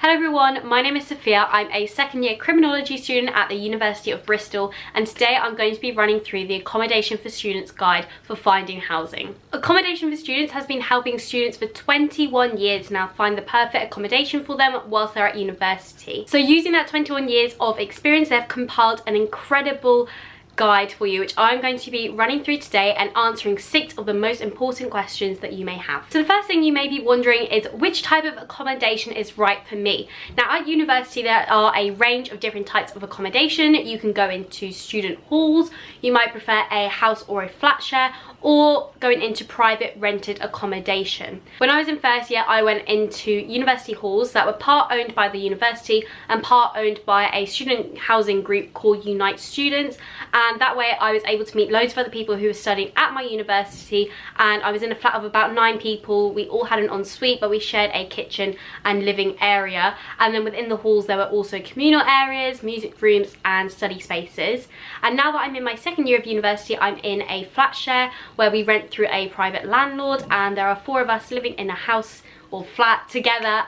Hello everyone, my name is Sophia. I'm a second year criminology student at the University of Bristol, and today I'm going to be running through the Accommodation for Students guide for finding housing. Accommodation for Students has been helping students for 21 years now find the perfect accommodation for them whilst they're at university. So using that 21 years of experience, they've compiled an incredible guide for you, which I'm going to be running through today and answering 6 of the most important questions that you may have. So the first thing you may be wondering is which type of accommodation is right for me. Now at university there are a range of different types of accommodation. You can go into student halls, you might prefer a house or a flat share, or going into private rented accommodation. When I was in first year, I went into university halls that were part owned by the university and part owned by a student housing group called Unite Students, and that way I was able to meet loads of other people who were studying at my university, and I was in a flat of about 9 people. We all had an ensuite, but we shared a kitchen and living area, and then within the halls there were also communal areas, music rooms and study spaces. And now that I'm in my second year of university, I'm in a flat share where we rent through a private landlord, and there are 4 of us living in a house or flat together.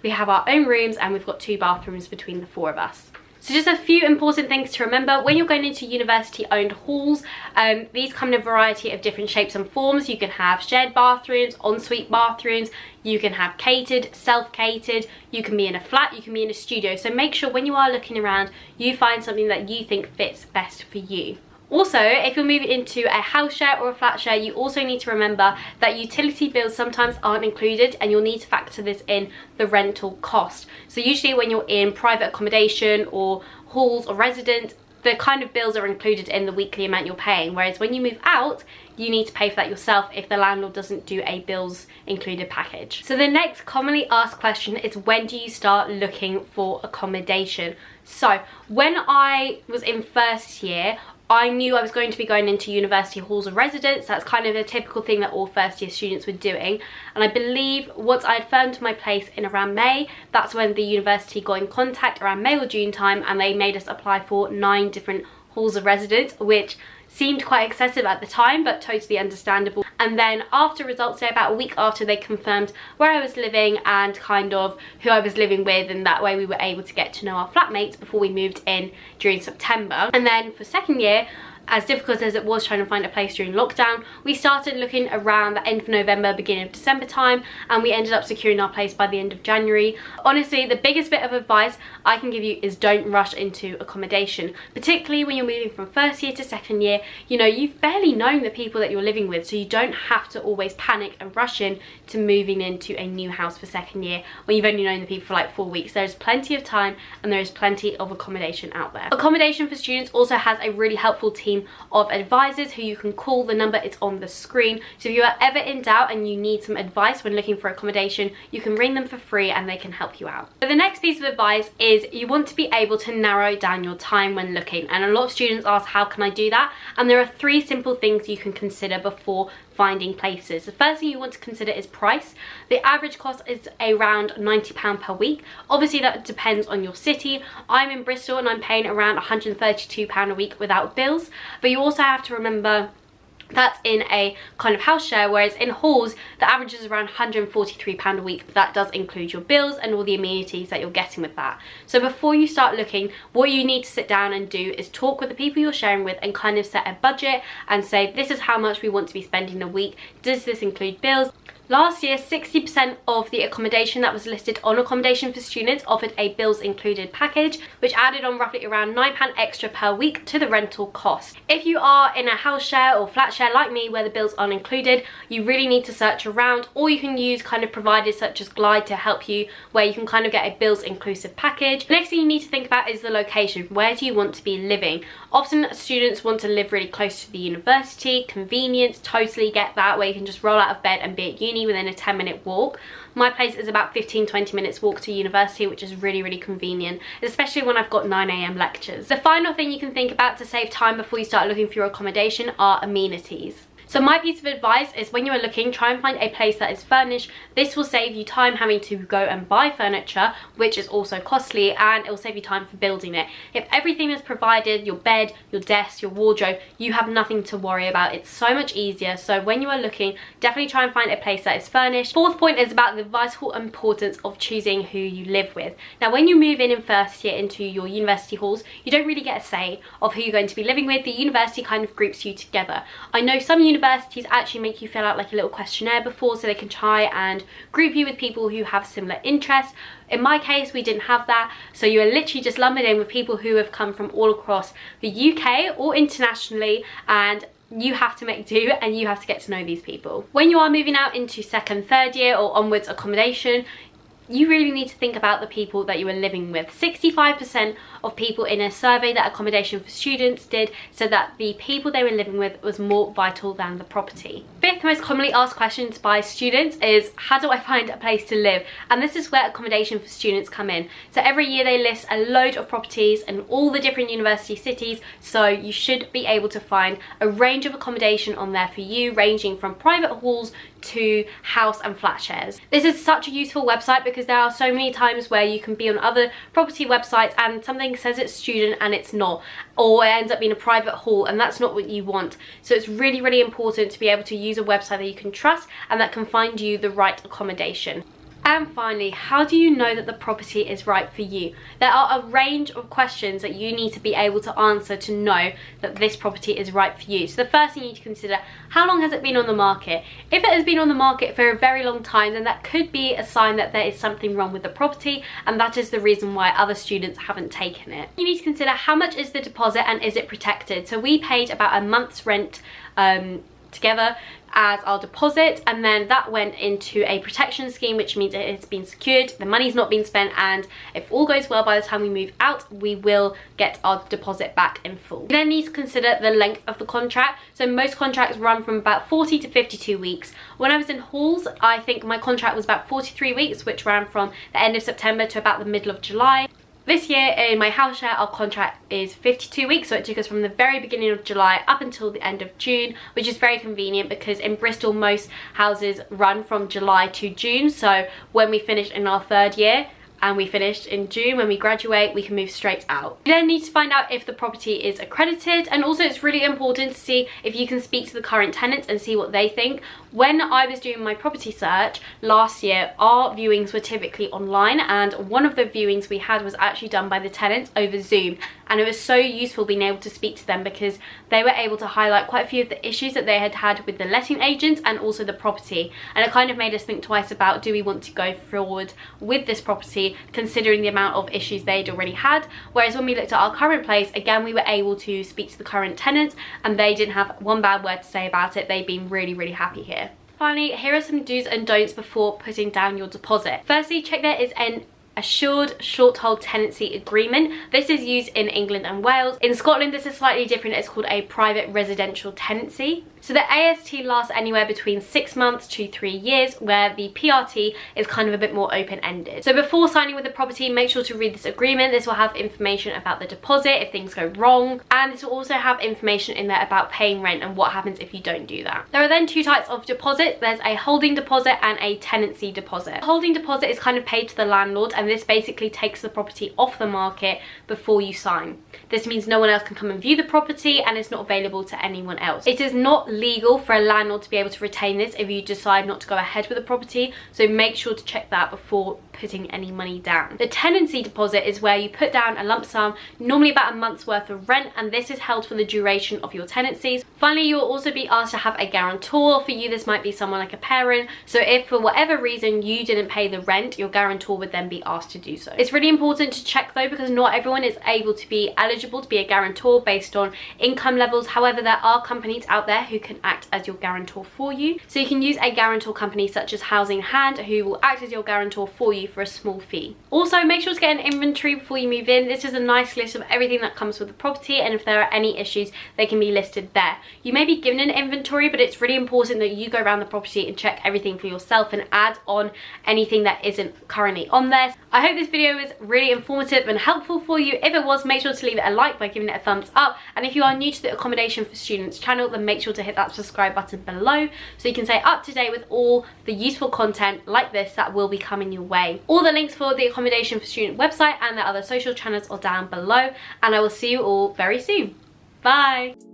We have our own rooms and we've got 2 bathrooms between the 4 of us. So just a few important things to remember when you're going into university owned halls. These come in a variety of different shapes and forms. You can have shared bathrooms, ensuite bathrooms, you can have catered, self-catered, you can be in a flat, you can be in a studio. So make sure when you are looking around you find something that you think fits best for you. Also, if you're moving into a house share or a flat share, you also need to remember that utility bills sometimes aren't included, and you'll need to factor this in the rental cost. So usually when you're in private accommodation or halls or residence, the kind of bills are included in the weekly amount you're paying, whereas when you move out, you need to pay for that yourself if the landlord doesn't do a bills included package. So the next commonly asked question is, when do you start looking for accommodation? So when I was in first year, I knew I was going to be going into university halls of residence. That's kind of a typical thing that all first year students were doing. And I believe once I had found my place in around May, that's when the university got in contact around May or June time, and they made us apply for 9 different halls of residence, which seemed quite excessive at the time, but totally understandable. And then after results day, about a week after, they confirmed where I was living and kind of who I was living with, and that way we were able to get to know our flatmates before we moved in during September. And then for second year, as difficult as it was trying to find a place during lockdown, we started looking around the end of November, beginning of December time, and we ended up securing our place by the end of January. Honestly, the biggest bit of advice I can give you is don't rush into accommodation, particularly when you're moving from first year to second year. You know, you've barely known the people that you're living with, so you don't have to always panic and rush in to moving into a new house for second year when you've only known the people for like 4 weeks. There's plenty of time and there is plenty of accommodation out there. Accommodation for Students also has a really helpful team of advisors who you can call. The number is on the screen, so if you are ever in doubt and you need some advice when looking for accommodation, you can ring them for free and they can help you out. So the next piece of advice is you want to be able to narrow down your time when looking, and a lot of students ask, how can I do that? And there are 3 simple things you can consider before finding places. The first thing you want to consider is price. The average cost is around £90 per week. Obviously that depends on your city. I'm in Bristol and I'm paying around £132 a week without bills, but you also have to remember that's in a kind of house share, whereas in halls the average is around £143 a week, but that does include your bills and all the amenities that you're getting with that. So before you start looking, what you need to sit down and do is talk with the people you're sharing with and kind of set a budget and say, this is how much we want to be spending a week. Does this include bills? Last year, 60% of the accommodation that was listed on Accommodation for Students offered a bills included package, which added on roughly around £9 extra per week to the rental cost. If you are in a house share or flat share like me where the bills aren't included, you really need to search around, or you can use kind of providers such as Glide to help you, where you can kind of get a bills inclusive package. The next thing you need to think about is the location. Where do you want to be living? Often students want to live really close to the university. Convenience, totally get that, where you can just roll out of bed and be at uni within a 10-minute walk. My place is about 15-20 minutes walk to university, which is really convenient, especially when I've got 9 AM lectures. The final thing you can think about to save time before you start looking for your accommodation are amenities. So my piece of advice is when you are looking, try and find a place that is furnished. This will save you time having to go and buy furniture, which is also costly, and it will save you time for building it. If everything is provided, your bed, your desk, your wardrobe, you have nothing to worry about. It's so much easier. So when you are looking, definitely try and find a place that is furnished. Fourth point is about the vital importance of choosing who you live with. Now when you move in first year into your university halls, you don't really get a say of who you're going to be living with. The university kind of groups you together. I know some universities actually make you fill out like a little questionnaire before, so they can try and group you with people who have similar interests. In my case, we didn't have that, so you are literally just lumbered in with people who have come from all across the UK or internationally, and you have to make do and you have to get to know these people. When you are moving out into second, third year or onwards accommodation, you really need to think about the people that you are living with. 65% of people in a survey that Accommodation for Students did said that the people they were living with was more vital than the property. Fifth most commonly asked questions by students is, how do I find a place to live? And this is where Accommodation for Students come in. So every year they list a load of properties in all the different university cities, so you should be able to find a range of accommodation on there for you, ranging from private halls to house and flat shares. This is such a useful website because there are so many times where you can be on other property websites and something says it's student and it's not, or it ends up being a private hall and that's not what you want. So it's really, really important to be able to use a website that you can trust and that can find you the right accommodation. And finally, how do you know that the property is right for you? There are a range of questions that you need to be able to answer to know that this property is right for you. So the first thing you need to consider, how long has it been on the market? If it has been on the market for a very long time, then that could be a sign that there is something wrong with the property, and that is the reason why other students haven't taken it. You need to consider how much is the deposit and is it protected? So we paid about a month's rent together as our deposit, and then that went into a protection scheme, which means it has been secured, the money's not been spent, and if all goes well by the time we move out, we will get our deposit back in full. You then need to consider the length of the contract. So most contracts run from about 40 to 52 weeks. When I was in halls, I think my contract was about 43 weeks, which ran from the end of September to about the middle of July. This year in my house share, our contract is 52 weeks, so it took us from the very beginning of July up until the end of June, which is very convenient because in Bristol most houses run from July to June. So when we finished in our third year and we finished in June, when we graduate, we can move straight out. You then need to find out if the property is accredited, and also it's really important to see if you can speak to the current tenants and see what they think. When I was doing my property search last year, our viewings were typically online, and one of the viewings we had was actually done by the tenants over Zoom, and it was so useful being able to speak to them because they were able to highlight quite a few of the issues that they had had with the letting agents and also the property, and it kind of made us think twice about, do we want to go forward with this property considering the amount of issues they'd already had. Whereas when we looked at our current place, again, we were able to speak to the current tenants and they didn't have one bad word to say about it. They've been really, really happy here. Finally, here are some do's and don'ts before putting down your deposit. Firstly, check there is an assured short hold tenancy agreement. This is used in England and Wales. In Scotland, this is slightly different. It's called a private residential tenancy. So the AST lasts anywhere between 6 months to 3 years, where the PRT is kind of a bit more open-ended. So before signing with the property, make sure to read this agreement. This will have information about the deposit if things go wrong, and this will also have information in there about paying rent and what happens if you don't do that. There are then two types of deposits. There's a holding deposit and a tenancy deposit. A holding deposit is kind of paid to the landlord, and this basically takes the property off the market before you sign. This means no one else can come and view the property, and it's not available to anyone else. It is not legal for a landlord to be able to retain this if you decide not to go ahead with the property, so make sure to check that before putting any money down. The tenancy deposit is where you put down a lump sum, normally about a month's worth of rent, and this is held for the duration of your tenancies. Finally, you'll also be asked to have a guarantor. For you, this might be someone like a parent, so if for whatever reason you didn't pay the rent, your guarantor would then be asked to do so. It's really important to check though, because not everyone is able to be eligible to be a guarantor based on income levels. However, there are companies out there who can act as your guarantor for you. So you can use a guarantor company such as Housing Hand, who will act as your guarantor for you for a small fee. Also, make sure to get an inventory before you move in. This is a nice list of everything that comes with the property, and if there are any issues, they can be listed there. You may be given an inventory, but it's really important that you go around the property and check everything for yourself and add on anything that isn't currently on there. I hope this video was really informative and helpful for you. If it was, make sure to leave it a like by giving it a thumbs up. And if you are new to the Accommodation for Students channel, then make sure to hit that subscribe button below so you can stay up to date with all the useful content like this that will be coming your way. All the links for the Accommodation for Student website and their other social channels are down below, and I will see you all very soon. Bye!